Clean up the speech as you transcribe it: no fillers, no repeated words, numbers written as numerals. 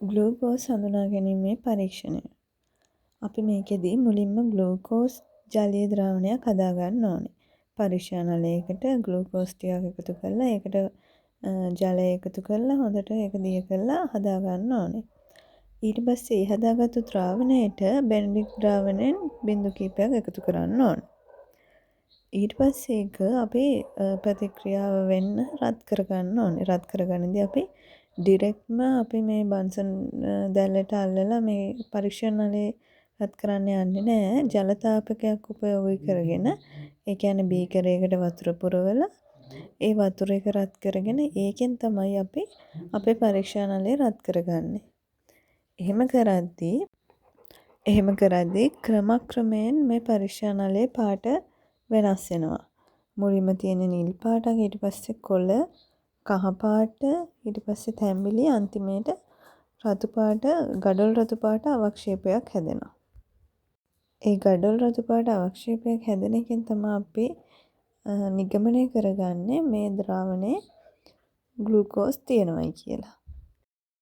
Glucose හඳුනා ගැනීමේ පරීක්ෂණය. අපි මේකෙදී මුලින්ම ග්ලූකෝස් ජලීය ද්‍රාවණයක් හදාගන්න ඕනේ. පරීක්ෂා නලයකට ග්ලූකෝස් ටිකක් එකතු කරලා ඒකට ජලය එකතු කරලා හොඳට ඒක දිය කරලා හදාගන්න ඕනේ. ඊට පස්සේ හදාගත්තු ද්‍රාවණයට බෙනඩික්ට් ද්‍රාවණයෙන් බිංදු කිහිපයක් එකතු කරන්න ඕනේ. ඊට පස්සේ ඒක අපි ප්‍රතික්‍රියාව වෙන්න රත් කරගන්න ඕනේ. රත් කරගන්නදී අපි ඩිරෙක්ට්ම අපි මේ බන්සන් දැල්ලට අල්ලලා මේ පරීක්ෂණ නලයේ රත් කරන්න යන්නේ නැහැ. ජල තාපකයක් උපයෝගී කරගෙන ඒ කියන්නේ බීකරයකට වතුර පුරවලා ඒ වතුර එක රත් කරගෙන ඒකෙන් තමයි අපි අපේ පරීක්ෂා නලය රත් කරගන්නේ. එහෙම කරද්දී ක්‍රමක්‍රමයෙන් මේ පරීක්ෂා නලයේ පාට වෙනස් වෙනවා. මුලින්ම තියෙන නිල් පාටක්, ඊට පස්සේ කොළ කහ පාට, ඊට පස්සේ තැඹිලි, අන්තිමේට රතු පාට, ගඩොල් රතු පාට අවක්ෂේපයක් හැදෙනවා. ඒ ගඩොල් රතු පාට අවක්ෂේපයක් හැදෙන එකෙන් තමයි අපි නිගමනය කරගන්නේ මේ ද්‍රාවණයේ ග්ලූකෝස් තියෙනවයි කියලා.